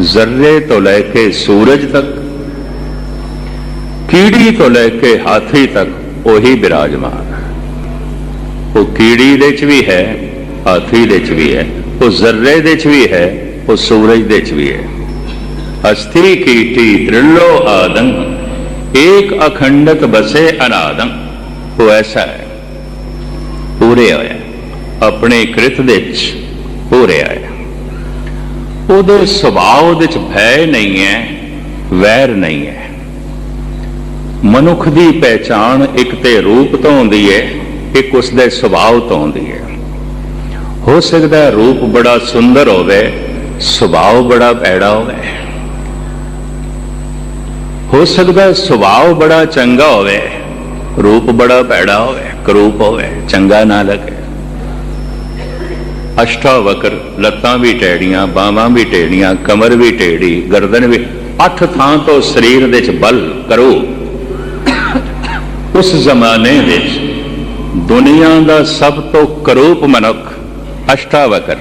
जर्रे तो लैके सूरज तक, कीड़ी तो लैके हाथी तक वही विराजमान है। वो कीड़ी दे च भी है, हाथी दे च भी है, वो जर्रे दे च भी है, वो सूरज दे च भी है। अस्थि कीटी त्रिलो आदंग, एक अखंडत बसे अनादंग। वो ऐसा है, पूरे होया अपने कृत दे पूरे आया। ਉਹਦੇ ਸੁਭਾਅ ਵਿੱਚ ਭੈ नहीं है, वैर नहीं है। मनुख की पहचान एक तो रूप तो आती है, एक उसके सुभाव तो आती है। हो सकता है रूप बड़ा सुंदर होवे, सुभाव बड़ा भैड़ा होवे। हो सकता है सुभाव बड़ा चंगा होवे, रूप बड़ा भैड़ा होवे, करूप होवे, चंगा ना लगे। अष्टावक्र, लत्तां भी टेढ़ियां, बावां भी टेढ़ियां, कमर भी टेढ़ी, गर्दन भी, 8 थां तो शरीर दे च बल करो। उस जमाने विच दुनिया का सब तो करूप मनुख अष्टावक्र,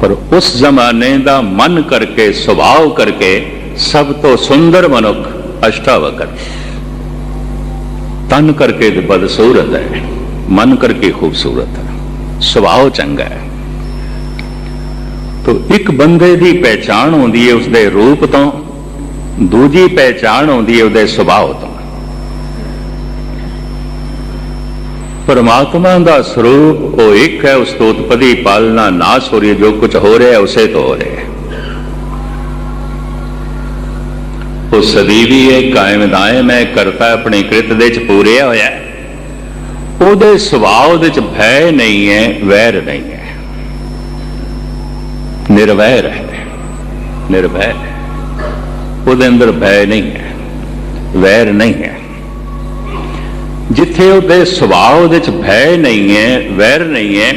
पर उस जमाने का मन करके सुभाव करके सब तो सुंदर मनुख अष्टावक्र। तन करके तो बदसूरत है, मन करके खूबसूरत है, सुभाव चंगा है। तो एक बंदे की पहचान होती है उसके रूप तो, दूजी पहचान होती है उसके सुभाव तो। परमात्मा का स्वरूप वो एक है, उस तो उत्पत्ति पालना नाश हो रही है, जो कुछ हो रहा है उसे तो हो रहा है। वो सदीवी है, कायम दायम है, करता अपनी कृत दे च पूरे होया है। ਉਹਦੇ ਸੁਭਾਅ ਦੇ ਚ ਭੈ नहीं है, वैर नहीं है, निर्वैर है, निर्भय है। ਉਹਦੇ अंदर भय नहीं है, वैर नहीं है। जिथे ਉਹਦੇ ਸੁਭਾਅ ਦੇ ਚ भय नहीं है, वैर नहीं है,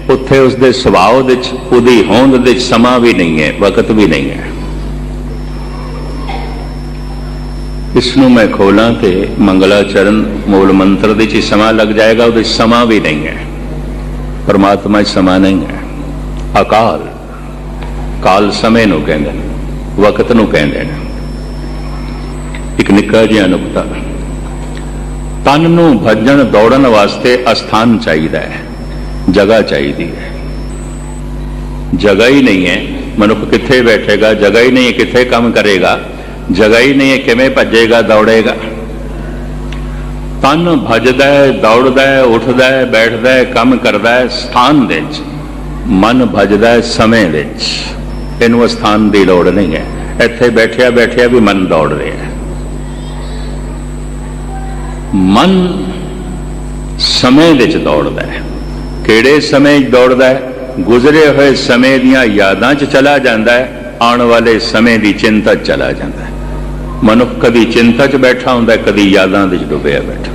ਉੱਥੇ ਉਸਦੇ ਸੁਭਾਅ ਦੇ ਚ ਉਹਦੀ ਹੋਂਦ ਦੇ ਚ ਸਮਾਂ भी नहीं है, वक्त भी नहीं है। इसनों मैं खोला तो मंगलाचरण मूल मंत्र दे च समा लग जाएगा, वो समा भी नहीं है। परमात्मा समा नहीं है। अकाल, काल समय नूं कहंदे ने, वक्त नूं कहंदे ने। एक निक्का जिहा नुकता, तन नूं भजन दौड़न वास्ते अस्थान चाहिए है, जगह चाहिए है। जगह ही नहीं है, मनुख कित्थे बैठेगा, जगह ही नहीं है, कित्थे काम करेगा, जगह ही नहीं है, किवें भजेगा दौड़ेगा। तन भजदा है, दौड़दा है, उठदा है, बैठदा है, काम करदा है स्थान दे विच। मन भजदा है समय दे विच, इहनूं स्थान की लोड़ नहीं है। इत्थे बैठिया बैठिया भी मन दौड़ रहा है। मन समय दे विच दौड़दा है। किहड़े समय दौड़दा है? गुजरे हुए समय दीयां यादां च चला जांदा है, आने वाले समय की चिंता चला जाता है। मनुख कभी चिंता च बैठा होंदा, कभी यादां दे च डुबिया बैठा।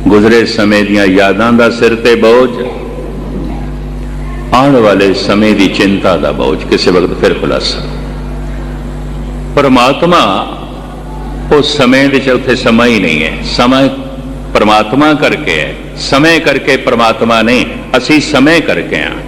गुजरे समय दीयां यादां दा सिर ते बोझ, आने वाले समय की चिंता का बोझ, किसी वक्त फिर खुलासा। परमात्मा उस समय दे च उत्थे समा ही नहीं है। समय परमात्मा करके है, समय करके परमात्मा नहीं। असी समय करके हाँ।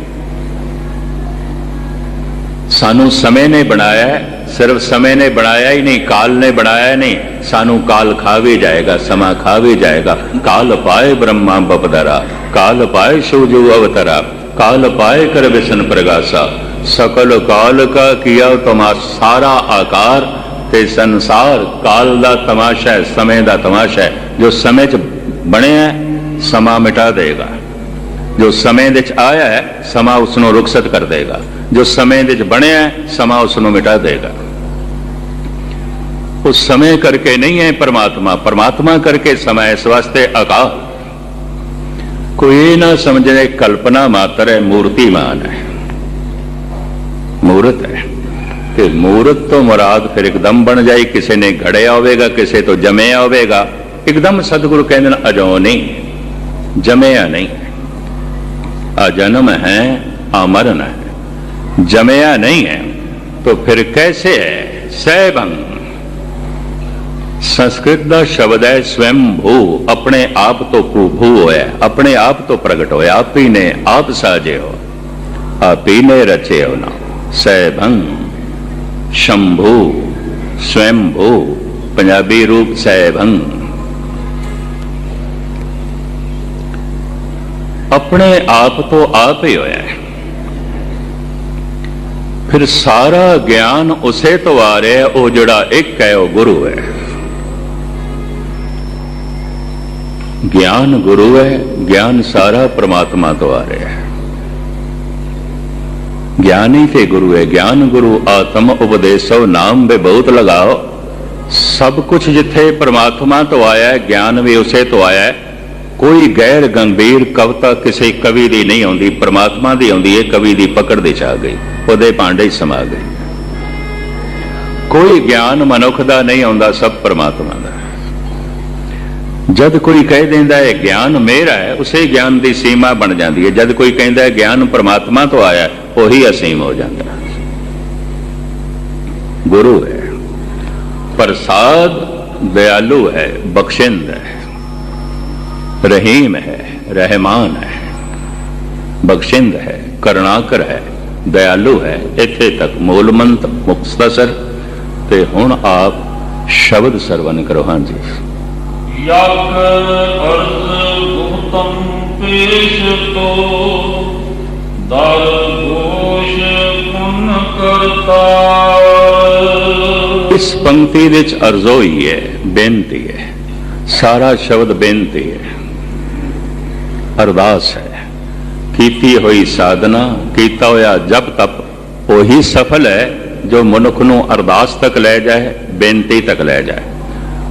सानू समय ने बनाया है, सिर्फ समय ने बनाया ही नहीं, काल ने बनाया नहीं। सानू काल खा भी जाएगा, समा खा भी जाएगा। काल पाए ब्रह्मा बपदरा, काल पाए शिवजू अवतरा, काल पाए कर विष्णु प्रगासा, सकल काल का किया तमाशा। सारा आकार ते संसार काल दा तमाशा है, समय दा तमाशा है। जो समय च बने है, समा मिटा देगा। जो समय दे च आया है, समा उसनों रुखसत कर देगा। जो समय दे च बने है, समा उसनों मिटा देगा। उस समय करके नहीं है परमात्मा, परमात्मा करके समय। इस वास्ते अकाल। कोई ना समझे कल्पना मात्र है, मूर्तिमान है, मूर्त है। कि मूर्त तो मुराद फिर एकदम बन जाए। किसी ने घड़िया होगा, किसी तो जमया होगा। एकदम सतगुरु कहते हैं अजो नहीं, जमया नहीं। अजन्म है, अमरण है, जमया नहीं है। तो फिर कैसे है? सैभंग संस्कृत का शब्द है स्वयं भू। अपने आप तो भू होया, अपने आप तो प्रगट होया। आप ही ने आप साजे हो, आप ही ने रचे हो ना। सैभंग शंभू स्वयंभू, पंजाबी रूप सैभंग। अपने आप तो आप ही होया है, फिर सारा ज्ञान उसे तो आ रहा है, वो जड़ा एक है वो गुरु है। ज्ञान गुरु है, ज्ञान सारा परमात्मा तो आ रहा है। ज्ञान ही ते गुरु है। ज्ञान गुरु आत्म उपदेशो नाम बे बहुत लगाओ। सब कुछ जिथे परमात्मा तो आया है, ज्ञान भी उसे तो आया है। कोई गैर गंभीर कविता किसी कवि की नहीं आती, परमात्मा की आती है। कवि की पकड़ दे आ गई, उहदे भांडे समा गई। कोई ज्ञान मनुख का नहीं आता, सब परमात्मा का। जद कोई कह देंदा है ज्ञान मेरा है, उसे ज्ञान की सीमा बन जाती है। जद कोई कहता है ज्ञान परमात्मा तो आया, वही असीम हो जाता है। गुरु है, प्रसाद दयालु है, बख्शिंद है, रहीम है, रहमान है, बख्शिंद है, करुणाकर है, दयालु है। इत्थे तक मूल मंत्र मुख्तसर। ते हुण आप शब्द सरवण करो। हाँ जी। यक अर्ज गुप्तम पेश तो दर घोष पुन करता। इस पंक्ति विच अर्जो ही है, बेनती है। सारा शब्द बेनती है, अरदास है। कीती हुई साधना, कीता होया जप तप, वही सफल है जो मनुख नूं अरदास तक ले जाए, बेनती तक ले जाए।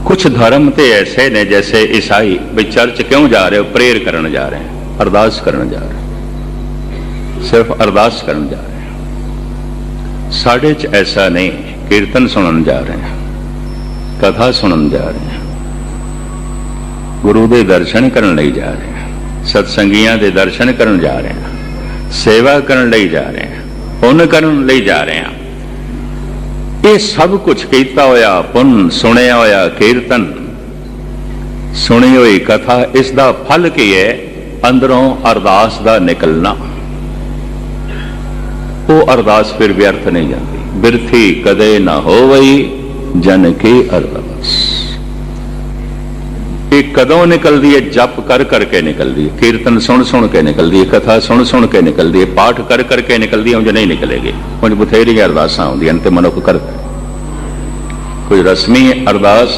कुछ धर्म तो ऐसे ने, जैसे ईसाई भी चर्च क्यों जा रहे हो, प्रेयर करने जा रहे हैं, अरदास करने जा रहे हैं, सिर्फ अरदास करने जा रहे हैं। साढ़े च ऐसा नहीं, कीर्तन सुनने जा रहे हैं, कथा सुनने जा रहे हैं, गुरु के दर्शन करने लई जा रहे हैं, सत्संगियां के दर्शन करने जा रहे हैं, सेवा करने लई जा रहे हैं, पुण्य करने लई जा रहे हैं। ये सब कुछ कीता होया पुन, सुनिया होया कीर्तन, सुनी हुई कथा, इसका फल की है? अंदरों अरदास का निकलना। वो अरदास फिर व्यर्थ नहीं जाती। बिरथी कदे ना हो वही जन की अरदास। ये कदों निकलती है? जप कर करके निकलती है, कीर्तन सुन सुन के निकलती है, कथा सुन सुन के निकलती है, पाठ कर करके निकलती है। उंज नहीं निकलेगी। उंज बथेरी अरदासां आउंदियां ते मनुख करदा। कोई रस्मी अरदास,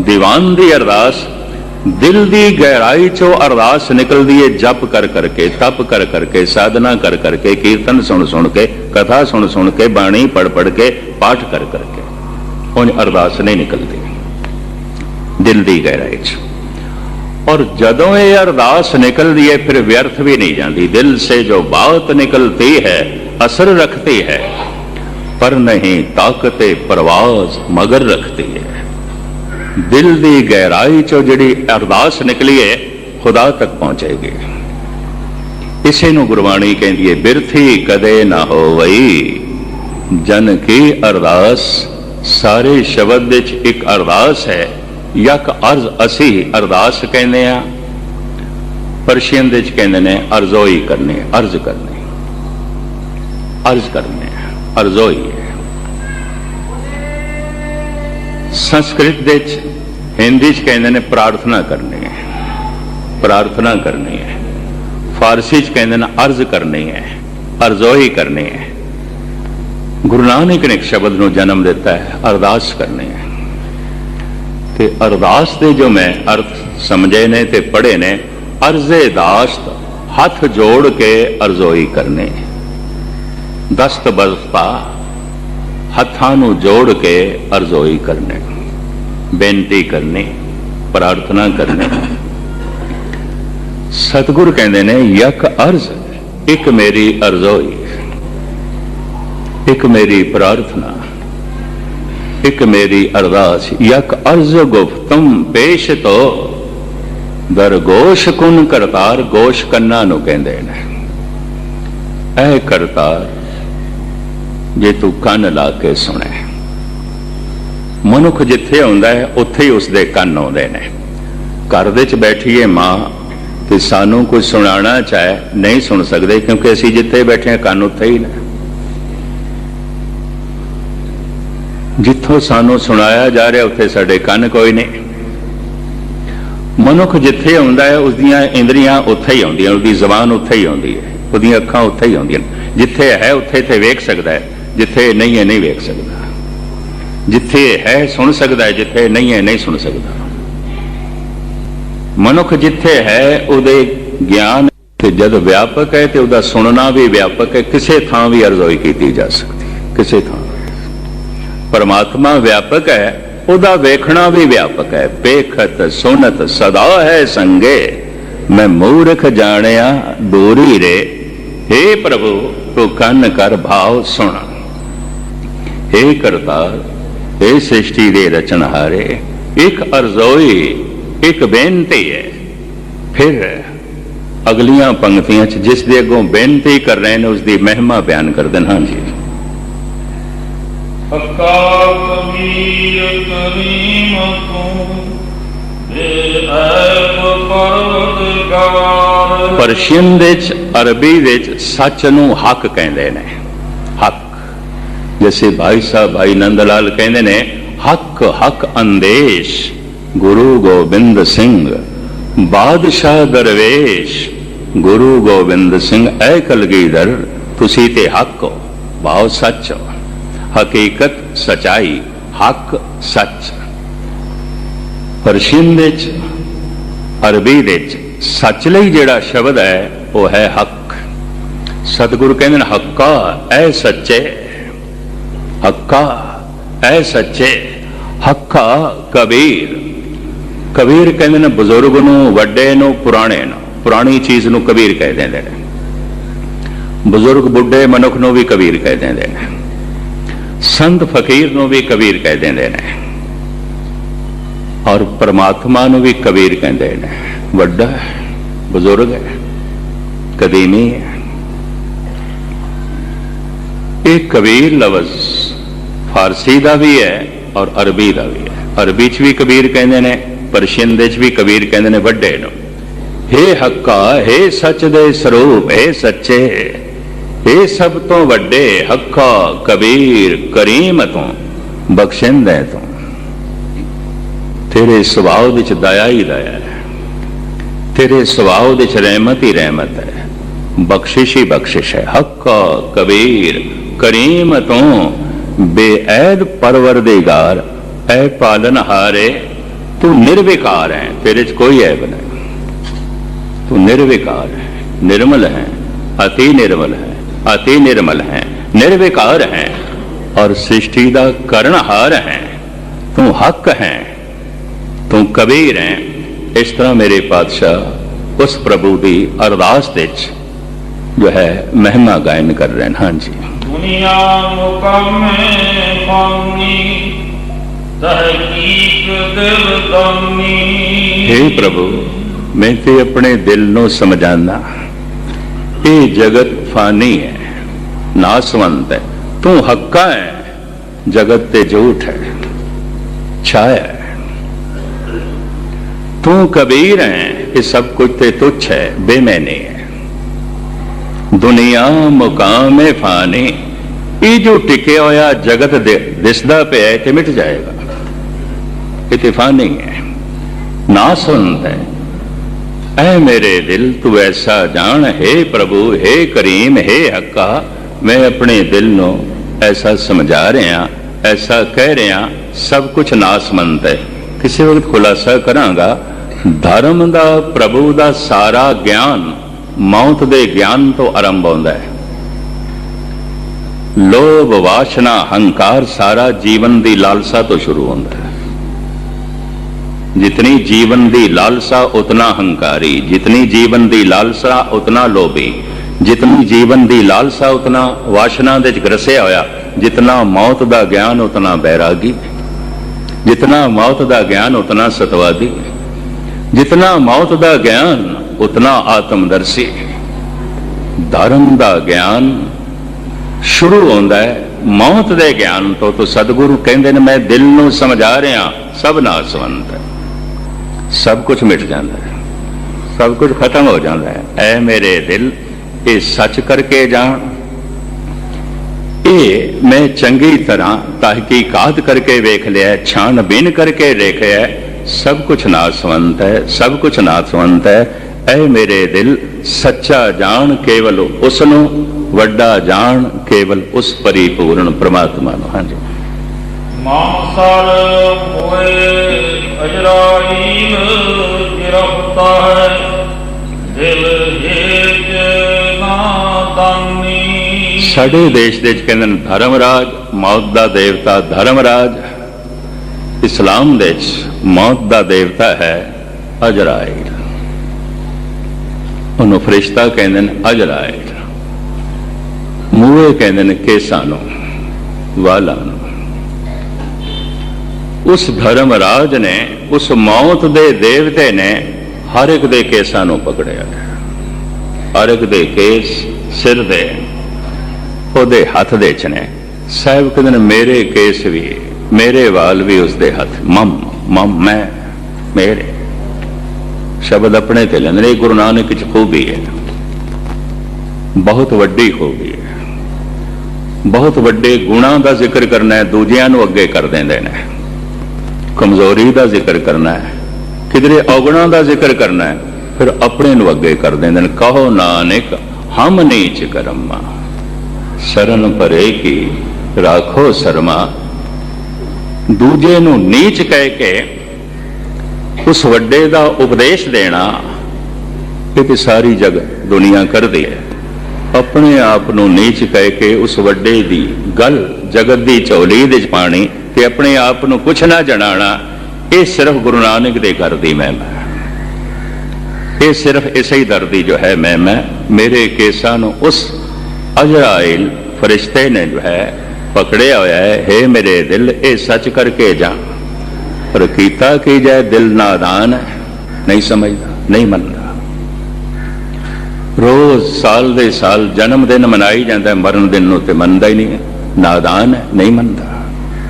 दीवान दी अरदास, दिल दी गहराई चो अरदास निकलती है। जप कर करके, तप कर करके, साधना कर करके, कीर्तन सुन सुन के, कथा सुन सुन के, बाणी पढ़ पढ़ के, पाठ कर करके। उंज अरदास नहीं निकलती दिल दी गहराई चो। और जदों ये अरदास निकलती है फिर व्यर्थ भी नहीं जाती। दिल से जो बात निकलती है असर रखती है, पर नहीं ताकते परवाज मगर रखती है। दिल दी गहराई चो जिहड़ी अरदास निकली है खुदा तक पहुंचेगी। इसे नूं गुरबाणी कहती है, बिरथी कदे ना होवई जन की अरदास। सारे शब्द विच एक अरदास है। यक अर्ज असी अरदास कहने आ, परशियन दे कहते ने अर्जोई करने, अर्ज करने, अर्ज करने, अर्जोई है। संस्कृत दे हिंदी च कहते ने प्रार्थना करनी है, प्रार्थना करनी है। फारसी च कहते ने अर्ज करनी है, अर्जोई करनी है। गुरु नानक ने एक शब्द नूं जन्म दिता है, अरदास करनी है। ते अरदास दे जो मैं अर्थ समझे ने ते पढ़े ने, अर्जे दास्त हथ जोड़ के अर्जोई करने, दस्त बस्ता हथां नूं जोड़ के अर्जोई करने, बेनती करनी, प्रार्थना करनी। सतगुरु कहते ने यक अर्ज, एक मेरी अर्जोई, एक मेरी प्रार्थना, एक मेरी अरदास। यक अर्ज गुफ्तम पेश तो दर गोश कुन करतार। गोश कन्ना नूं कहंदे ने। ऐ करतार जे तू कन ला के सुने। मनुख जिथे आउंदा है उत्थे ही उसदे कन आउंदे ने। घर दे च बैठीए मां ते सानू कुछ सुनाना चाहे नहीं सुन सकते, क्योंकि असीं जिथे बैठे कन उत्थे ही ने। जिथों सानू सुनाया जा रहा उत्थे साडे कन कोई नहीं। मनुख जिथे आउंदा है उसदियां इंद्रियां उत्थे ही आउंदियां, उसदी जबान उत्थे ही आउंदी है, उसदियां अखां उत्थे ही आउंदियां। जिथे है उत्थे ते वेख सकदा है, जिथे नहीं है नहीं वेख सकदा। जिथे है सुन सकदा है, जिथे नहीं है नहीं सुन सकदा। मनुख जिथे है उहदे ज्ञान ते जद व्यापक है तो उहदा सुनना भी व्यापक है, किसी थां भी अरज़ोई की जा सकती है, किसी थां। परमात्मा व्यापक है, उहदा वेखना भी व्यापक है। पेखत सुनत सदा है संगे, मैं मूर्ख जानिया दूरी रे। हे प्रभु तू कन कर भाव सुन। हे करतार, हे सृष्टि दे रचनहारे, एक अरज़ोई, एक बेनती है। फिर अगलियां पंक्तियां च जिस दे अगों बेनती कर रहे हैं उसकी महिमा बयान कर देना। हाँ जी। हक्का कबीर करीम तू बेऐब परवरदिगार। पर्शियन दे च, अरबी दे च सच नूं हक कहंदे ने। हक, जैसे भाई साहब भाई नंद लाल कहंदे ने, हक हक अंदेश गुरु गोबिंद सिंह, बादशाह दरवेश गुरु गोबिंद सिंह। ऐ कलगीधर तुसी ते हक हो, भाव सच हो, हकीकत सचाई, हक सच। पर्शियन दे च, अरबी दे च सच लई जिहड़ा शब्द है वह है हक। सतगुरु कहंदे ने हक्का ऐ सच्चे, हक्का ऐ सच्चे। हक्का कबीर, कबीर कहते हैं बजुर्ग नूं, वड्डे नूं, पुराने नूं, पुरानी चीज़ नूं कबीर कह देंदे ने। बुजुर्ग बुढ़े मनुख नूं भी कबीर कह देंदे ने, संत फकीर नूं भी कबीर कह देंदे ने, और परमात्मा नूं भी कबीर कहंदे ने। वड्डा है, बुजुर्ग है, कदीमी है। एक कबीर लफ्ज़ फारसी का भी है और अरबी का भी है। अरबी च भी कबीर कहंदे ने, पर्शियन दे च भी कबीर कहंदे ने वड्डे नूं। हे हक्का, हे सच दे स्वरूप, हे सच्चे, हे सब तो वड्डे, हक्का कबीर करीम तों, बख्शिंदे तों। तेरे सुभाव विच दया ही दया है, तेरे सुभाव विच रहमत ही रहमत है, बख्शिश ही बख्शिश है। हक्का कबीर करीम तों, बेऐद परवरदिगार, ऐ पालनहारे तू निर्विकार है, तेरे च कोई ऐब नहीं। तू निर्विकार है, निर्मल है, अति निर्मल है, अति निर्मल है, निर्विकार है और सृष्टि का करनहार है। तू हक है, तू कबीर है। इस तरह मेरे पातशाह उस प्रभु की अरदास विच जो है महिमा गायन कर रहे हैं। हाँ जी। दुनिया मुकामे फानी, तहकीक दिल दानी। हे प्रभु, मैं ते अपने दिल नूं समझाना, ये जगत फानी है, नासवंत है। तू हक्का है, जगत ते झूठ है, छाया है। तू कबीर है, ये सब कुछ ते तुच्छ है, बेमैनी है। दुनिया मुकाम फानी, ये जो टिके होया जगत दिसदा पे है ते मिट जाएगा, ये फानी है, नासवंत है। ऐ मेरे दिल तू ऐसा जान, हे प्रभु, हे करीम, हे हक्का, मैं अपने दिल नूं ऐसा समझा रहा, ऐसा कह रहा, सब कुछ नासमंत है। किसी वक्त खुलासा करांगा, धर्म दा, प्रभु दा सारा ज्ञान मौत दे ज्ञान तो आरंभ होता है। लोभ वासना हंकार सारा जीवन की लालसा तो शुरू होता है। जितनी जीवन की लालसा उतना हंकारी, जितनी जीवन की लालसा उतना लोभी, जितनी जीवन की लालसा उतना वासना दे ग्रसिया होया, जितना मौत का ज्ञान उतना बैरागी, जितना मौत का ज्ञान उतना सतवादी, जितना मौत का ज्ञान उतना आत्मदर्शी। धर्म का ज्ञान शुरू होता है मौत के ज्ञान तो सतगुरु कहते हैं मैं दिल नूं समझा रहा, सब नासवंत है, सब कुछ मिट जाता है, सब कुछ खत्म हो जाता है। ऐ मेरे दिल, ये सच करके जान, ये ਇਹ ਮੈਂ ਚੰਗੀ ਤਰ੍ਹਾਂ ਤਹਿਕੀਕਾਤ ਕਰਕੇ ਵੇਖ ਲਿਆ, ਛਾਣਬੀਨ ਕਰਕੇ ਦੇਖਿਆ, ਸਭ ਕੁਝ ਨਾਸਵੰਤ ਹੈ, ਸਭ ਕੁਝ ਨਾਸਵੰਤ ਹੈ। ਐ ਮੇਰੇ ਦਿਲ ਸੱਚਾ ਜਾਣ ਕੇਵਲ ਉਸ ਨੂੰ, ਵੱਡਾ ਜਾਣ ਕੇਵਲ ਉਸ ਪਰਿਪੂਰਨ ਪ੍ਰਮਾਤਮਾ ਨੂੰ। ਹਾਂਜੀ, ਮਾਨਸਰ ਹੋਏ ਅਜਰਾਈਲ ਗਿਰਫਤਾ ਹੈ, ਦਿਲ ਹੇਜ ਨਾਦਾਨੀ। ਸਾਡੇ ਦੇਸ਼ ਦੇ ਵਿੱਚ ਕਹਿੰਦੇ ਨੇ ਧਰਮਰਾਜ, ਮੌਤ ਦਾ ਦੇਵਤਾ ਧਰਮਰਾਜ। ਇਸਲਾਮ ਦੇ ਵਿੱਚ ਮੌਤ ਦਾ ਦੇਵਤਾ ਹੈ ਅਜਰਾਈਲ, ਉਹਨੂੰ ਫਰਿਸ਼ਤਾ ਕਹਿੰਦੇ ਨੇ ਅਜਰਾਈਲ। ਮੂਹੇ ਕਹਿੰਦੇ ਨੇ ਕੇਸਾਂ ਨੂੰ, ਵਾਲਾਂ ਨੂੰ। ਉਸ ਧਰਮਰਾਜ ਨੇ, ਉਸ ਮੌਤ ਦੇ ਦੇਵਤੇ ਨੇ ਹਰ ਇੱਕ ਦੇ ਕੇਸਾਂ ਨੂੰ ਪਕੜਿਆ, ਹਰ ਇੱਕ ਦੇ ਕੇਸ ਸਿਰ ਦੇ ਉਹਦੇ ਹੱਥ ਦੇ ਚ ਨੇ। ਸਾਹਿਬ ਕਹਿੰਦੇ ਨੇ ਮੇਰੇ ਕੇਸ ਵੀ, ਮੇਰੇ ਵਾਲ ਵੀ ਉਸਦੇ ਹੱਥ। ਮਮ ਮਮ, ਮੈਂ, ਮੇਰੇ ਸ਼ਬਦ ਆਪਣੇ ਤੇ ਲੈਂਦੇ ਨੇ। ਗੁਰੂ ਨਾਨਕ ਚ ਖੂਬੀ ਹੈ, ਬਹੁਤ ਵੱਡੀ ਖੂਬੀ ਹੈ। ਬਹੁਤ ਵੱਡੇ ਗੁਣਾਂ ਦਾ ਜ਼ਿਕਰ ਕਰਨਾ ਹੈ, ਦੂਜਿਆਂ ਨੂੰ ਅੱਗੇ ਕਰ ਦਿੰਦੇ ਨੇ। ਕਮਜ਼ੋਰੀ ਦਾ ਜ਼ਿਕਰ ਕਰਨਾ ਹੈ, ਕਿਧਰੇ ਔਗੁਣਾਂ ਦਾ ਜ਼ਿਕਰ ਕਰਨਾ ਹੈ, ਫਿਰ ਆਪਣੇ ਨੂੰ ਅੱਗੇ ਕਰ ਦਿੰਦੇ ਨੇ। ਕਹੋ ਨਾਨਕ ਹਮ ਨੀਚ ਕਰਮਾ, ਸ਼ਰਨ ਪਰੇ ਕੀ ਰਾਖੋ ਸ਼ਰਮਾ। ਦੂਜੇ ਨੂੰ ਨੀਚ ਕਹਿ ਕੇ ਉਸ ਵੱਡੇ ਦਾ ਉਪਦੇਸ਼ ਦੇਣਾ, ਇਹ ਤੇ ਸਾਰੀ ਜਗਤ ਦੁਨੀਆ ਕਰਦੀ ਹੈ। ਆਪਣੇ ਆਪ ਨੂੰ ਨੀਚ ਕਹਿ ਕੇ ਉਸ ਵੱਡੇ ਦੀ ਗੱਲ ਜਗਤ ਦੀ ਝੋਲੀ ਦੇ ਵਿੱਚ ਪਾਣੀ ਤੇ ਆਪਣੇ ਆਪ ਨੂੰ ਕੁਛ ਨਾ ਜਣਾਣਾ, ਇਹ ਸਿਰਫ ਗੁਰੂ ਨਾਨਕ ਦੇ ਘਰ ਦੀ ਮਹਿਮਾ ਹੈ। ਇਹ ਸਿਰਫ ਇਸੇ ਹੀ ਦਰ ਦੀ ਜੋ ਹੈ ਮਹਿਮਾ। ਮੇਰੇ ਕੇਸਾਂ ਨੂੰ ਉਸ ਅਜਰਾਇਲ ਫਰਿਸ਼ਤੇ ਨੇ ਜੋ ਹੈ ਪਕੜਿਆ ਹੋਇਆ ਹੈ। ਹੇ ਮੇਰੇ ਦਿਲ, ਇਹ ਸੱਚ ਕਰਕੇ ਜਾ, ਪਰ ਕੀਤਾ ਕੀ ਜਾਏ, ਦਿਲ ਨਾਦਾਨ ਹੈ, ਨਹੀਂ ਸਮਝਦਾ, ਨਹੀਂ ਮੰਨਦਾ। ਰੋਜ਼ ਸਾਲ ਦੇ ਸਾਲ ਜਨਮ ਦਿਨ ਮਨਾਈ ਜਾਂਦਾ, ਮਰਨ ਦਿਨ ਨੂੰ ਤੇ ਮੰਨਦਾ ਹੀ ਨਹੀਂ ਹੈ, ਨਾਦਾਨ ਹੈ, ਨਹੀਂ ਮੰਨਦਾ।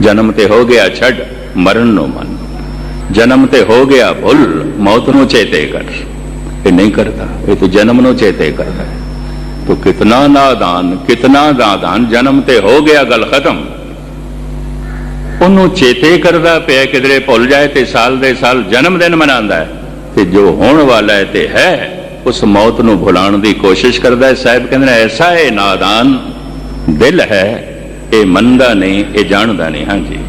ਜਨਮ ਤੇ ਹੋ ਗਿਆ ਛੱਡ, ਮਰਨ ਨੂੰ ਮੰਨ। ਜਨਮ ਤੇ ਹੋ ਗਿਆ ਭੁੱਲ, ਮੌਤ ਨੂੰ ਚੇਤੇ ਕਰ। ਇਹ ਨਹੀਂ ਕਰਦਾ, ਇਹ ਤਾਂ ਜਨਮ ਨੂੰ ਚੇਤੇ ਕਰਦਾ ਹੈ। तो कितना नादान, कितना नादान। जन्म ते हो गया, गल खत्म। ਉਹਨੂੰ ਚੇਤੇ ਕਰਦਾ ਪਿਆ, ਕਿਧਰੇ ਭੁੱਲ ਜਾਏ ਤੇ ਸਾਲ ਦੇ ਸਾਲ ਜਨਮ ਦਿਨ ਮਨਾਉਂਦਾ ਹੈ, ਤੇ ਜੋ ਹੋਣ ਵਾਲਾ ਹੈ ਤੇ ਹੈ ਉਸ ਮੌਤ ਨੂੰ ਭੁਲਾਉਣ ਦੀ ਕੋਸ਼ਿਸ਼ ਕਰਦਾ ਹੈ। ਸਾਹਿਬ ਕਹਿੰਦੇ ਨੇ ਐਸਾ ਇਹ ਨਾਦਾਨ ਦਿਲ ਹੈ, ਇਹ ਮੰਨਦਾ ਨਹੀਂ, ਇਹ ਜਾਣਦਾ ਨਹੀਂ। ਹਾਂਜੀ,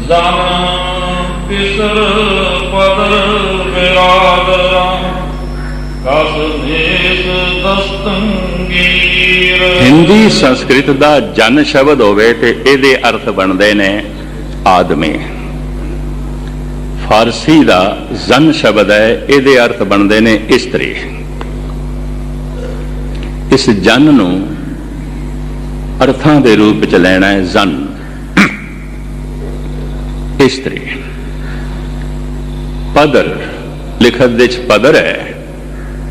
ਜਨ ਪਿਸਰ ਪਦਰ ਵਿਰਾਦਰਾ ਹਿੰਦੀ ਸੰਸਕ੍ਰਿਤ ਦਾ ਜਨ ਸ਼ਬਦ ਹੋਵੇ ਤੇ ਇਹਦੇ ਅਰਥ ਬਣਦੇ ਨੇ ਆਦਮੀ। ਫਾਰਸੀ ਦਾ ਜਨ ਸ਼ਬਦ ਹੈ, ਇਹਦੇ ਅਰਥ ਬਣਦੇ ਨੇ ਇਸਤਰੀ। ਇਸ ਜਨ ਨੂੰ ਅਰਥਾਂ ਦੇ ਰੂਪ ਚ ਲੈਣਾ ਹੈ ਜਨ, ਇਸਤਰੀ। ਪਦਰ ਲਿਖਤ ਦੇ ਚ ਪਦਰ ਹੈ,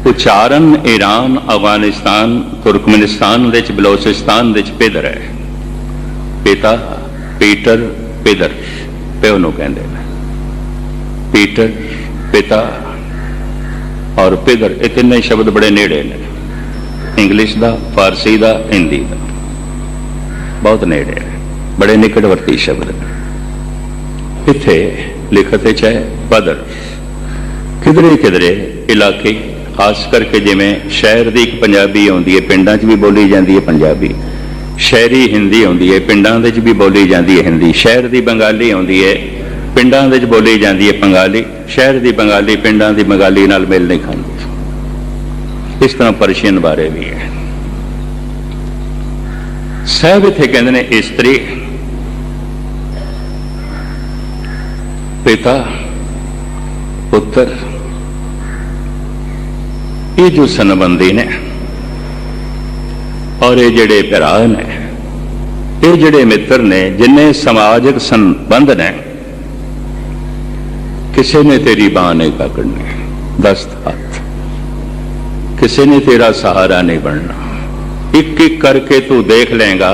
ਉਚਾਰਨ ਈਰਾਨ, ਅਫਗਾਨਿਸਤਾਨ, ਤੁਰਕਮਨਿਸਤਾਨ ਦੇ ਚ, ਬਲੋਚਿਸਤਾਨ ਦੇ ਚ ਪਿਦਰ ਹੈ। ਪਿਤਾ, ਪੀਟਰ, ਪਿਦਰ, ਪਿਓ ਨੂੰ ਕਹਿੰਦੇ ਨੇ। ਪੀਟਰ, ਪਿਤਾ ਔਰ ਪਿਦਰ, ਇਹ ਤਿੰਨੇ ਸ਼ਬਦ ਬੜੇ ਨੇੜੇ ਨੇ। ਇੰਗਲਿਸ਼ ਦਾ, ਫਾਰਸੀ ਦਾ, ਹਿੰਦੀ ਦਾ, ਬਹੁਤ ਨੇੜੇ ਹੈ, ਬੜੇ ਨਿਕਟਵਰਤੀ ਸ਼ਬਦ ਨੇ। ਇੱਥੇ ਲਿਖਤ ਵਿੱਚ ਹੈ ਪਦਰ। ਕਿਧਰੇ ਕਿਧਰੇ ਇਲਾਕੇ, ਖਾਸ ਕਰਕੇ ਜਿਵੇਂ ਸ਼ਹਿਰ ਦੀ ਇੱਕ ਪੰਜਾਬੀ ਆਉਂਦੀ ਹੈ, ਪਿੰਡਾਂ 'ਚ ਵੀ ਬੋਲੀ ਜਾਂਦੀ ਹੈ ਪੰਜਾਬੀ। ਸ਼ਹਿਰੀ ਹਿੰਦੀ ਆਉਂਦੀ ਹੈ, ਪਿੰਡਾਂ ਦੇ 'ਚ ਵੀ ਬੋਲੀ ਜਾਂਦੀ ਹੈ ਹਿੰਦੀ। ਸ਼ਹਿਰ ਦੀ ਬੰਗਾਲੀ ਆਉਂਦੀ ਹੈ, ਪਿੰਡਾਂ ਦੇ 'ਚ ਬੋਲੀ ਜਾਂਦੀ ਹੈ ਬੰਗਾਲੀ। ਸ਼ਹਿਰ ਦੀ ਬੰਗਾਲੀ ਪਿੰਡਾਂ ਦੀ ਬੰਗਾਲੀ ਨਾਲ ਮੇਲ ਨਹੀਂ ਖਾਂਦੀ। ਇਸ ਤਰ੍ਹਾਂ ਪਰਸ਼ੀਅਨ ਬਾਰੇ ਵੀ ਹੈ। ਸਾਹਿਬ ਇੱਥੇ ਕਹਿੰਦੇ ਨੇ ਇਸਤਰੀ, ਪਿਤਾ, ਪੁੱਤਰ, ਇਹ ਜੋ ਸੰਬੰਧੀ ਨੇ ਔਰ ਇਹ ਜਿਹੜੇ ਭਰਾ ਨੇ, ਇਹ ਜਿਹੜੇ ਮਿੱਤਰ ਨੇ, ਜਿੰਨੇ ਸਮਾਜਿਕ ਸੰਬੰਧ ਨੇ, ਕਿਸੇ ਨੇ ਤੇਰੀ ਬਾਂਹ ਨਹੀਂ ਪਕੜਨੀ, ਦਸਤ ਹੱਥ, ਕਿਸੇ ਨੇ ਤੇਰਾ ਸਹਾਰਾ ਨਹੀਂ ਬਣਨਾ। ਇੱਕ ਇੱਕ करके तू देख लेगा,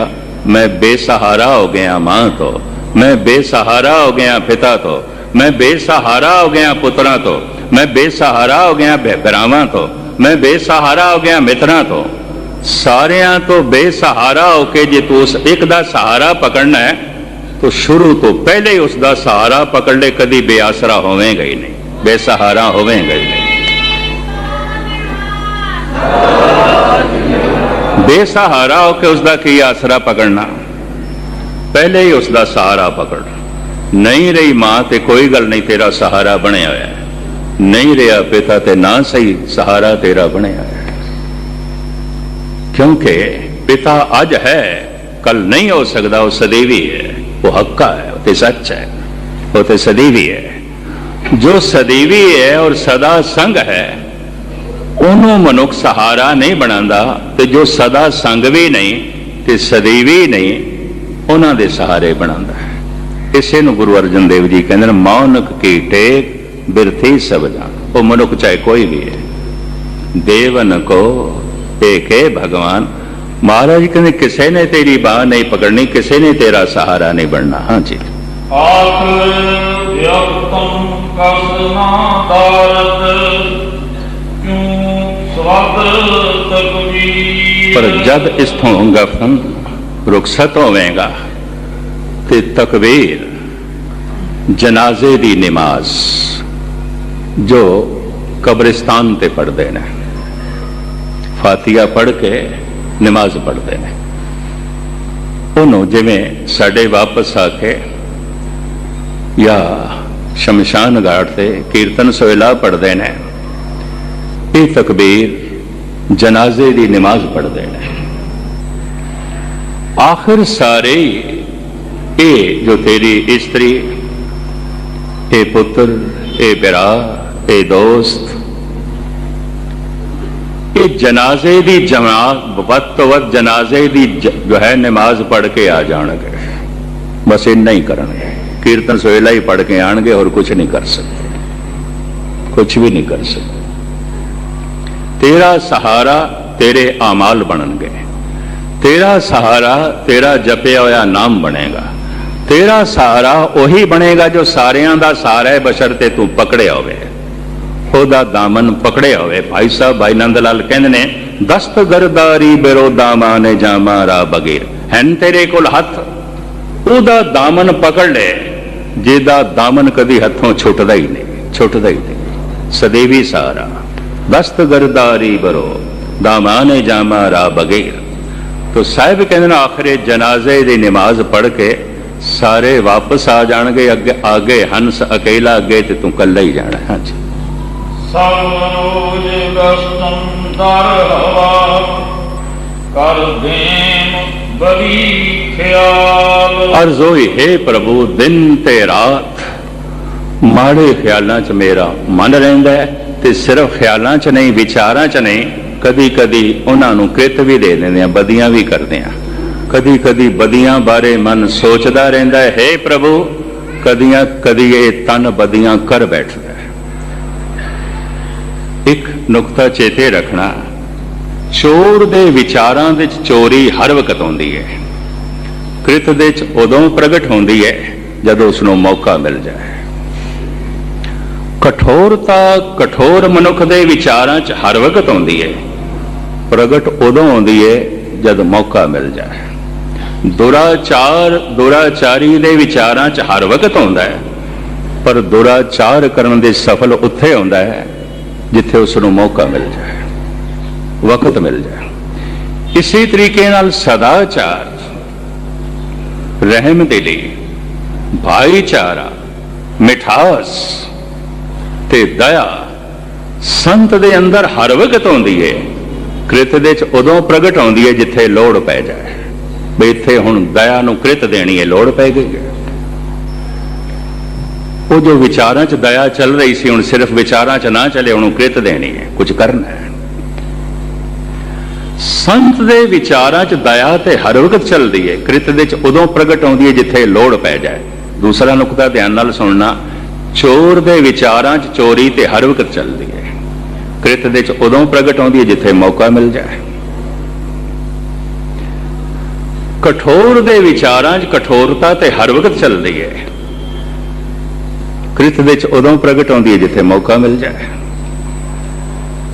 मैं बेसहारा हो गया मां तो, मैं बेसहारा हो गया पिता तो, मैं बेसहारा हो गया पुत्रा तो, मैं बेसहारा हो गया भरावां तो, मैं बेसहारा हो गया मित्रां तो। ਸਾਰਿਆਂ ਤੋਂ ਬੇਸਹਾਰਾ ਹੋ ਕੇ ਜੇ ਤੂੰ ਉਸ ਇੱਕ ਦਾ ਸਹਾਰਾ ਪਕੜਨਾ ਹੈ ਤਾਂ ਸ਼ੁਰੂ ਤੋਂ ਪਹਿਲੇ ਹੀ ਉਸ ਦਾ ਸਹਾਰਾ ਪਕੜ ਲੈ, ਕਦੀ ਬੇਆਸਰਾ ਹੋਵੇਗਾ ਹੀ ਨਹੀਂ, ਬੇਸਹਾਰਾ ਹੋਵੇਗਾ ਹੀ ਨਹੀਂ। ਬੇਸਹਾਰਾ ਹੋ ਕੇ ਉਸ ਦਾ ਕੀ ਆਸਰਾ ਪਕੜਨਾ, ਪਹਿਲੇ ਹੀ ਉਸ ਦਾ ਸਹਾਰਾ ਪਕੜ। ਨਹੀਂ ਰਹੀ ਮਾਂ ਤੇ ਕੋਈ ਗੱਲ ਨਹੀਂ, ਤੇਰਾ ਸਹਾਰਾ ਬਣਿਆ ਹੋਇਆ ਹੈ। ਨਹੀਂ ਰਿਹਾ ਪਿਤਾ ਤੇ ਨਾ ਸਹੀ, ਸਹਾਰਾ ਤੇਰਾ ਬਣਿਆ ਹੋਇਆ ਹੈ। ਕਿਉਂਕਿ ਪਿਤਾ ਅੱਜ ਹੈ, ਕੱਲ ਨਹੀਂ ਹੋ ਸਕਦਾ, ਉਹ ਸਦੀਵੀ ਹੈ, ਉਹ ਹੱਕਾ ਹੈ, ਉਹ ਤੇ ਸੱਚ ਹੈ, ਉਹ ਤੇ ਸਦੀਵੀ ਹੈ। ਜੋ ਸਦੀਵੀ ਹੈ ਔਰ ਸਦਾ ਸੰਗ ਹੈ ਉਹਨੂੰ ਮਨੁੱਖ ਸਹਾਰਾ ਨਹੀਂ ਬਣਾਉਂਦਾ, ਤੇ ਜੋ ਸਦਾ ਸੰਗ ਵੀ ਨਹੀਂ ਤੇ ਸਦੀਵੀ ਨਹੀਂ ਉਹਨਾਂ ਦੇ ਸਹਾਰੇ ਬਣਾਉਂਦਾ ਹੈ। ਇਸੇ ਨੂੰ ਗੁਰੂ ਅਰਜਨ ਦੇਵ ਜੀ ਕਹਿੰਦੇ ਨੇ, ਮੌਨਕ ਕੀ ਟੇਕ ਬਿਰਥੀ ਸਭ ਜਾਨ। ਉਹ ਮਨੁੱਖ ਚਾਹੇ ਕੋਈ ਵੀ ਹੈ, ਦੇਵਨ ਕੋ ਏਕੇ ਭਗਵਾਨ। ਮਹਾਰਾਜ ਕਹਿੰਦੇ ਕਿਸੇ ਨੇ ਤੇਰੀ ਬਾਹ ਨਹੀਂ ਪਕੜਨੀ, ਕਿਸੇ ਨੇ ਤੇਰਾ ਸਹਾਰਾ ਨਹੀਂ ਬਣਨਾ। ਹਾਂਜੀ, ਆਖ ਵਿਅਕਤਮ ਕਸ ਨਾ ਦਾਰਦ ਕਿਉਂ ਸਵਦ ਤਕਬੀਰ। ਪਰ ਜਦ ਇਸਥੋਂ ਗਫਨ ਰੁਖਸਤ ਹੋਵੇਗਾ ਤੇ ਤਕਬੀਰ, ਜਨਾਜ਼ੇ ਦੀ ਨਮਾਜ਼ ਜੋ ਕਬਰਿਸਤਾਨ ਤੇ ਪੜ੍ਹਦੇ ਨੇ, ਫਾਤੀਹਾ ਪੜ੍ਹ ਕੇ ਨਮਾਜ਼ ਪੜ੍ਹਦੇ ਨੇ, ਉਹਨੂੰ ਜਿਵੇਂ ਸਾਡੇ ਵਾਪਸ ਆ ਕੇ ਜਾਂ ਸ਼ਮਸ਼ਾਨ ਘਾਟ ਤੇ ਕੀਰਤਨ ਸੋਹਿਲਾ ਪੜ੍ਹਦੇ ਨੇ, ਇਹ ਤਕਬੀਰ ਜਨਾਜ਼ੇ ਦੀ ਨਮਾਜ਼ ਪੜ੍ਹਦੇ ਨੇ। ਆਖਿਰ ਸਾਰੇ ਇਹ ਜੋ ਤੇਰੀ ਇਸਤਰੀ, ਇਹ ਪੁੱਤਰ, ਇਹ ਭਰਾ, ਇਹ ਦੋਸਤ, ਇਹ ਜਨਾਜ਼ੇ ਦੀ ਜਮਾਤ ਵੱਧ ਤੋਂ ਵੱਧ ਜਨਾਜ਼ੇ ਦੀ ਜੋ ਹੈ ਨਮਾਜ਼ ਪੜ੍ਹ ਕੇ ਆ ਜਾਣਗੇ, ਬਸ ਇੰਨਾ ਹੀ ਕਰਨਗੇ। ਕੀਰਤਨ ਸੋਹਿਲਾ ਹੀ ਪੜ੍ਹ ਕੇ ਆਣਗੇ, ਹੋਰ ਕੁਝ ਨਹੀਂ ਕਰ ਸਕਦੇ, ਕੁਝ ਵੀ ਨਹੀਂ ਕਰ ਸਕਦੇ। ਤੇਰਾ ਸਹਾਰਾ ਤੇਰੇ ਆਮਾਲ ਬਣਨਗੇ, ਤੇਰਾ ਸਹਾਰਾ ਤੇਰਾ ਜਪਿਆ ਹੋਇਆ ਨਾਮ ਬਣੇਗਾ, ਤੇਰਾ ਸਹਾਰਾ ਉਹੀ ਬਣੇਗਾ ਜੋ ਸਾਰਿਆਂ ਦਾ ਸਹਾਰਾ ਹੈ, ਬਸ਼ਰਤੇ ਤੂੰ ਪਕੜਿਆ ਹੋਵੇ, ਉਹਦਾ ਦਾਮਨ ਪਕੜਿਆ ਹੋਵੇ। ਭਾਈ ਸਾਹਿਬ ਭਾਈ ਨੰਦ ਲਾਲ ਕਹਿੰਦੇ ਨੇ, ਦਸਤਗਰਦਾਰੀ ਬਿਰੋਦਾ ਮਾਨੇ ਜਾਮਾ ਰਾ ਬਗੀਰ। ਹੈਨ ਤੇਰੇ ਕੋਲ ਹੱਥ, ਉਹਦਾ ਦਾਮਨ ਪਕੜ ਲੈ, ਜਿਹਦਾ ਦਾਮਨ ਕਦੀ ਹੱਥੋਂ ਛੁੱਟਦਾ ਹੀ ਨਹੀਂ, ਛੁੱਟਦਾ ਹੀ ਨਹੀਂ, ਸਦੀਵੀ ਸਹਾਰਾ। ਦਸਤਗਰਦਾਰੀ ਬਰੋ ਦਾਮਾਨੇ ਜਾਮਾ ਰਾ ਬਗੀਰ। तो साहिब कहते हैं आखिरे जनाजे की नमाज पढ़ के सारे वापस आ जाएंगे, अगे आगे हंस अकेला, अगे तो तू कला ही जाना। हाँ जी, सब रोज गस्तम दर हवा कर देम बड़ी ख्याल। अर्ज होई हे प्रभु दिन ते रात माड़े ख्यालों च मेरा मन रहिंदा है, ते सिर्फ ख्यालों च नहीं, विचारां च नहीं, कदी कदी उन्होंने कृत भी दे देंगे, बदियां भी करते हैं। कदी कदी बदियां बारे मन सोचता रहता है, हे प्रभु कदियां कदी ये तन बदियां कर बैठता है। एक नुकता चेते रखना, चोर दे विचारां विच चोरी हर वक्त आउंदी है, कृत दे च उदों प्रगट होंदी है जदों उसनूं मौका मिल जाए। कठोरता कठोर मनुख दे विचारां च हर वक्त आउंदी है, प्रगट उदों आउंदी है जद मौका मिल जाए। दुराचार दुराचारी दे विचारां च हर वक्त आउंदा है, पर दुराचार करन दे सफल उत्थे आउंदा है जिथे उसनूं मौका मिल जाए, वक्त मिल जाए। इसी तरीके नाल सदाचार, रहमदिली, भाईचारा, मिठास ते दया संत दे अंदर हर वक्त आउंदी है, कृत दे च उदों प्रगट आउंदी है जिथे लोड़ पै जाए। बई इत्थे हुण दया नूं कृत देनी है, लोड़ पै गई है। वो जो विचारां च दया चल रही सी, हुण सिर्फ विचारां च ना चले, हुण कृत देनी है, कुछ करना है। संत दे विचारां च दया ते हर वक्त चलदी है, कृत दे च उदों प्रगट आउंदी है जिथे लोड़ पै जाए। दूसरा नुकता ध्यान नाल सुनना, चोर दे विचारां च चोरी ते हर वक्त चलदी है, कृत दे च उदों प्रगट आउंदी है जिथे मौका मिल जाए। कठोर दे विचारां च कठोरता ते हर वक्त चलदी है, कृत दे च उदों प्रगट आउंदी है जिथे मौका मिल जाए।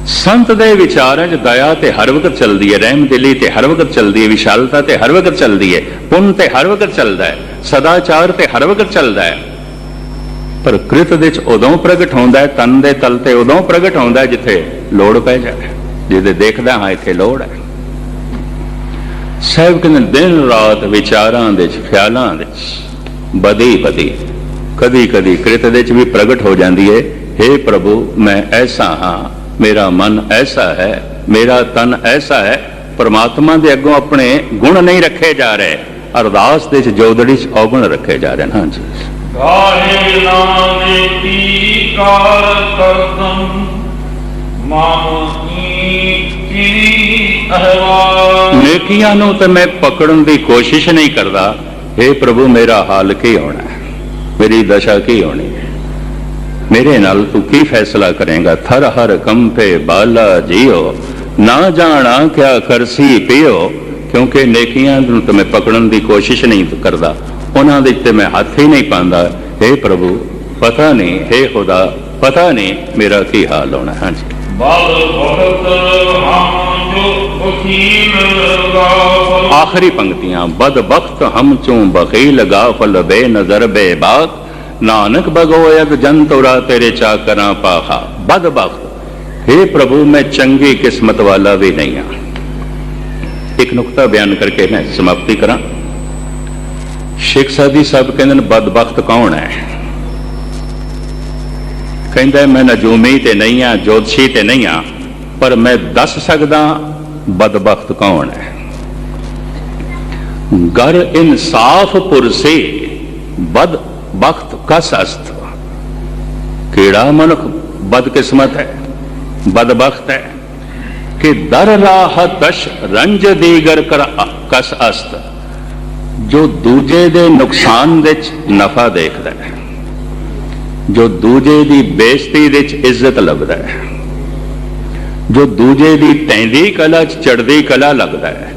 संत दे विचारां च दया ते हर वक्त चलती है, रहमदिली ते हर वक्त चलती है, विशालता ते हर वक्त चलती है, पुण्य ते हर वक्त चलता है, सदाचार ते हर वक्त चलता है। पर कृत दे च उदों प्रगट होंदा है, तन दे तल ते उदों प्रगट होंदा है जिथे लोड़ पै जाए, जिथे देखदा हाँ इत्थे लोड़ है। साहिब कहते दिन रात विचारां दे च ख्यालां दे च बदी बदी कदी कदी कृत दे च भी प्रगट हो जाती है। हे प्रभु मैं ऐसा हाँ, मेरा मन ऐसा है, मेरा तन ऐसा है। परमात्मा दे अगों अपने गुण नहीं रखे जा रहे, अरदास दे च जोदड़ी च अवगुण रखे जा रहे हैं। हाँ जी, गाहे नामे की कार करदम की अहवाल। नेकियां नूं ते मैं पकड़न की कोशिश नहीं करता। हे प्रभु मेरा हाल की होना है, मेरी दशा की होनी है, मेरे नाल तू की फैसला करेगा। थर हर कंपे बाला जियो, ना जाना क्या करसी पियो। क्योंकि नेकियां नूं ते मैं पकड़न की कोशिश नहीं करता, उन्हां दे ते मैं हाथ ही नहीं पांदा। हे प्रभु पता नहीं, हे खुदा पता नहीं मेरा की हाल होना है। हाँ जी, आखिरी पंक्तियां, बदबख्त हम चूं बखील गाफल बेनजर बेबाक, नानक भगोयद जन तुरा तेरे चाकरां पाखा। बदबख्त, हे प्रभु मैं चंगी किस्मत वाला भी नहीं हाँ। एक नुकता बयान करके मैं समाप्ति करा। शेख सादी साहब कहते बदबख्त कौन है? कहता मैं नजूमी ते नहीं हाँ, जोतशी ते नहीं हाँ, पर मैं दस सकदा बदबख्त कौन है। गर इंसाफ पुरसे बदबख्त कस अस्त। केड़ा मनुख बदकिस्मत है, बदबख्त है कि दर राह दश रंज दीगर कर कस अस्त, जो दूजे दे नुकसान दे नफा देखदा है, जो दूजे दी बेइज्जती दे इज्जत लभदा है, जो दूजे दी तैंदी कला च चढ़दी कला लगदा है,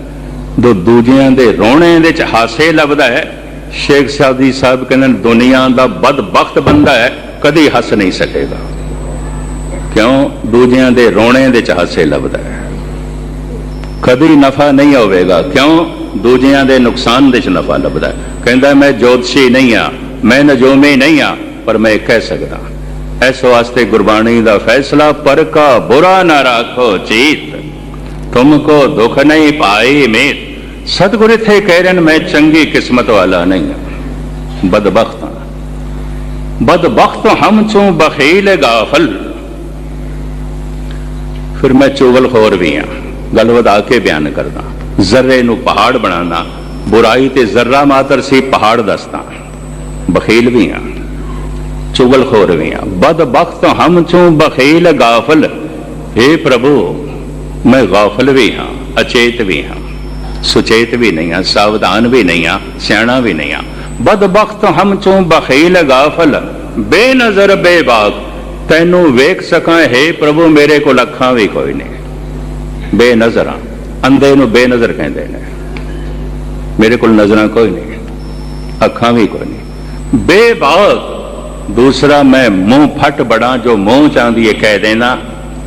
जो दूजियां दे रोने दे च हासे लभदा है। शेख सादी साहब कहते दुनिया दा बदबख्त बंदा है, कदी हस नहीं सकेगा। क्यों? दूजियां दे रोने दे च हासे लभदा है, कदी नफा नहीं होवेगा। क्यों? दूजियां दे नुकसान दे च नफा लभदा है। कहता मैं ज्योतिषी नहीं हाँ, मैं नजूमी नहीं हाँ, पर मैं कह सकदा इस वास्ते गुरबाणी दा फैसला, पर का बुरा ना राखो चीत, तुमको दुख नहीं पाई मीत। सतगुरु थे कह रहे मैं चंगी किस्मत वाला नहीं हूं, बदबख्त हां। बदबख्त हम चूं बखील गाफल। फिर मैं चुगलखोर भी हाँ, गल वधा के बयान करदा। जर्रे नूं पहाड़ बनाना, बुराई ते जर्रा मातर सी पहाड़ दसदा। बखील भी हाँ, चुगलखोर भी हाँ। बदबख्त हम चूं बखील गाफल। हे प्रभु मैं गाफल भी हाँ, अचेत भी हाँ, सुचेत भी नहीं हाँ, सावधान भी नहीं हाँ, सियाणा भी नहीं हाँ। बदबख्त हम चूं बखील गाफल, बेनजर बेबाक। तैनू वेख सका हे प्रभु मेरे को अखां भी कोई नहीं, बेनजर हाँ। अंधे नू बेनजर कहते ने, मेरे को नजर कोई नहीं, अखां भी कोई नहीं। बेबाक दूसरा मैं मुंह फट बड़ा, जो मुंह चाहती है कह देना,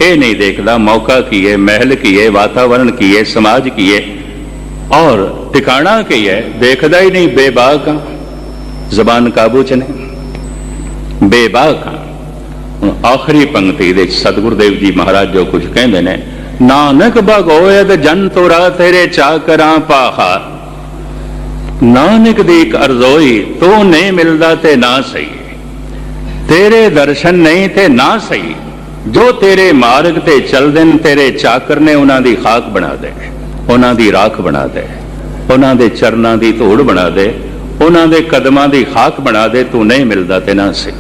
ये नहीं देखता मौका की है, महल की है, वातावरण की है, समाज की है और ठिकाना की है, देखदा ही नहीं। बेबाक जबान काबू च नहीं, बेबाक। आखिरी पंक्ति दे सतगुरुदेव जी महाराज जो कुछ कहते ने, नानक भगोयद जन तुरा तेरे चाकरां पाखा। नानक दी एक अर्जोई, तू नहीं मिलदा ते ना सही, तेरे दर्शन नहीं थे ना सही। जो तेरे मार्ग ते चलदे न तेरे चाकर ने उन्हां दी खाक बना दे, उन्हां दी राख बना दे, उन्हां दे चरनां दी धूड़ बना दे, उन्हां दे कदमां दी खाक बना दे। तू नहीं मिलदा ते ना सही।